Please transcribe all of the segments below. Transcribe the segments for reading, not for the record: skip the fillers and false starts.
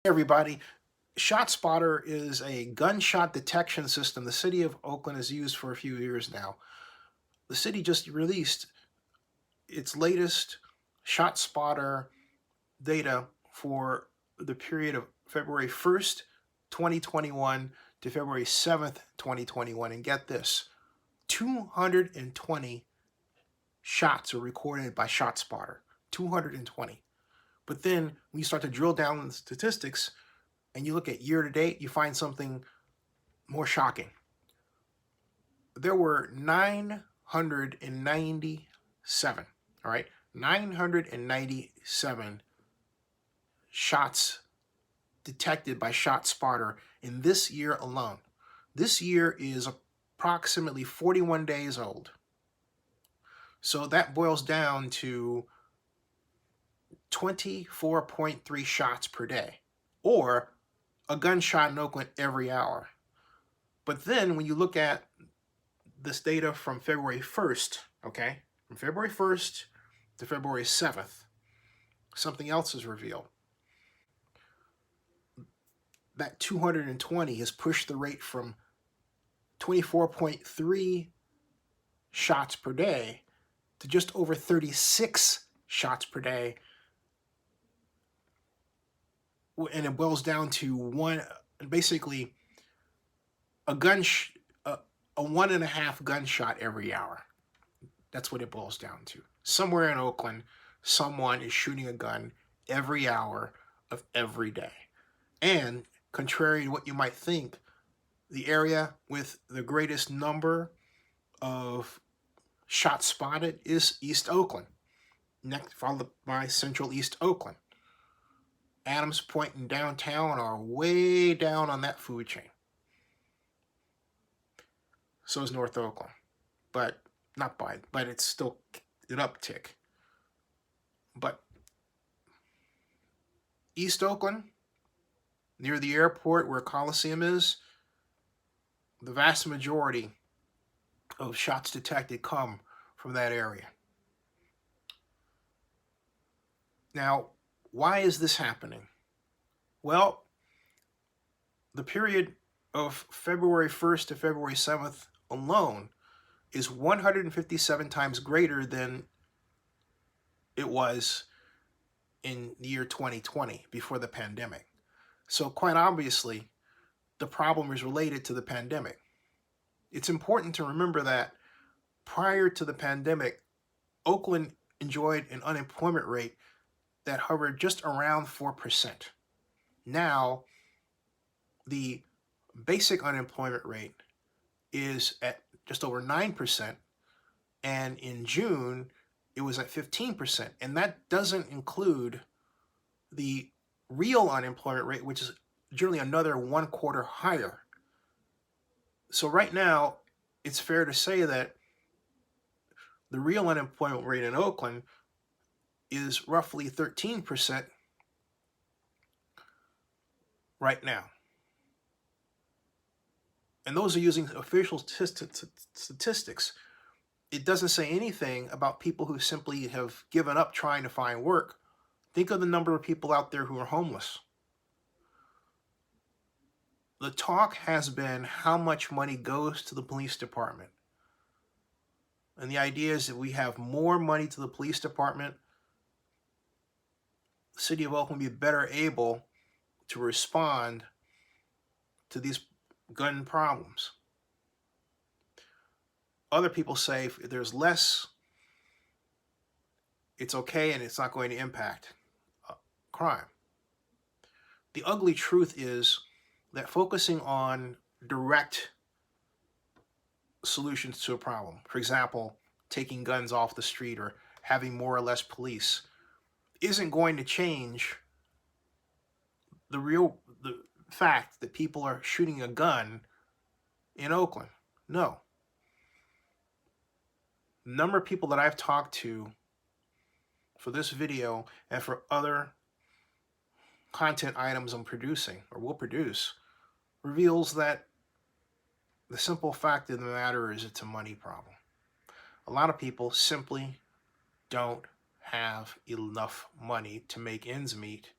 Everybody, ShotSpotter is a gunshot detection system the city of Oakland has used for a few years now. The city just released its latest ShotSpotter data for the period of February 1st, 2021 to February 7th, 2021. And get this, 220 shots are recorded by ShotSpotter. 220. But then when you start to drill down in the statistics, and you look at year to date, you find something more shocking. There were 997, all right, 997 shots detected by ShotSpotter in this year alone. This year is approximately 41 days old. So that boils down to 24.3 shots per day, or a gunshot in Oakland every hour. But then when you look at this data from February 1st, okay, from February 1st to February 7th, something else is revealed. That 220 has pushed the rate from 24.3 shots per day to just over 36 shots per day. And it boils down to basically a 1.5 gunshot every hour. That's what it boils down to. Somewhere in Oakland, someone is shooting a gun every hour of every day. And contrary to what you might think, the area with the greatest number of shots spotted is East Oakland, next followed by Central East Oakland. Adams Point and downtown are way down on that food chain. So is North Oakland, but it's still an uptick. But East Oakland, near the airport where Coliseum is, the vast majority of shots detected come from that area. Now, why is this happening? Well, the period of February 1st to February 7th alone is 157 times greater than it was in the year 2020, before the pandemic. So quite obviously, the problem is related to the pandemic. It's important to remember that prior to the pandemic, Oakland enjoyed an unemployment rate that hovered just around 4%. Now, the basic unemployment rate is at just over 9%, and in June, it was at 15%, and that doesn't include the real unemployment rate, which is generally another 1/4 higher. So right now, it's fair to say that the real unemployment rate in Oakland is roughly 13% right now. And those are using official statistics. It doesn't say anything about people who simply have given up trying to find work. Think of the number of people out there who are homeless. The talk has been how much money goes to the police department. And the idea is that we have more money to the police department, the city of Oakland will be better able to respond to these gun problems. Other people say if there's less, it's okay and it's not going to impact crime. The ugly truth is that focusing on direct solutions to a problem, for example, taking guns off the street or having more or less police, isn't going to change the fact that people are shooting a gun in Oakland. No. The number of people that I've talked to for this video and for other content items I'm producing or will produce reveals that the simple fact of the matter is it's a money problem. A lot of people simply don't have enough money to make ends meet,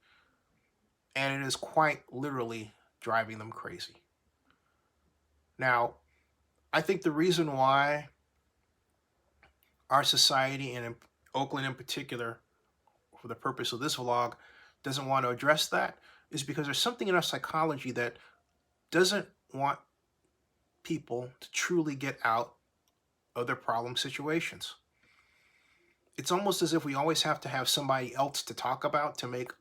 and it is quite literally driving them crazy. Now, I think the reason why our society, and in Oakland in particular, for the purpose of this vlog, doesn't want to address that is because there's something in our psychology that doesn't want people to truly get out of their problem situations. It's almost as if we always have to have somebody else to talk about to make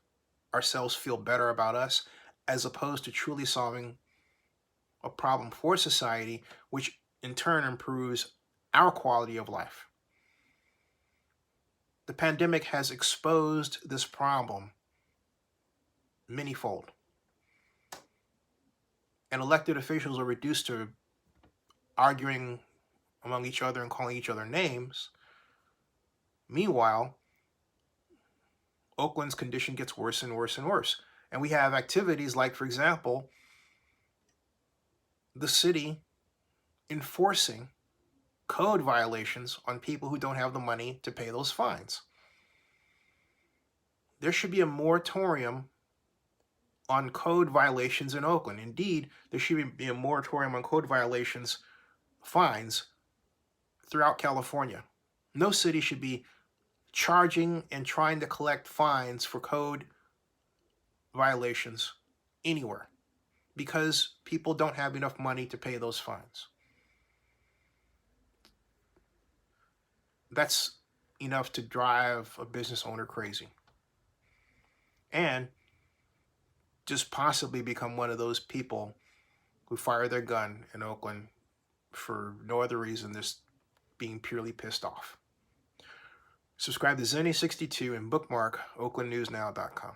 ourselves feel better about us, as opposed to truly solving a problem for society, which in turn improves our quality of life. The pandemic has exposed this problem manyfold, and elected officials are reduced to arguing among each other and calling each other names. Meanwhile, Oakland's condition gets worse and worse and worse. And we have activities like, for example, the city enforcing code violations on people who don't have the money to pay those fines. There should be a moratorium on code violations in Oakland. Indeed, there should be a moratorium on code violations, fines, throughout California. No city should be charging and trying to collect fines for code violations anywhere, because people don't have enough money to pay those fines. That's enough to drive a business owner crazy, and just possibly become one of those people who fire their gun in Oakland for no other reason than just being purely pissed off. Subscribe to Zenny62 and bookmark oaklandnewsnow.com.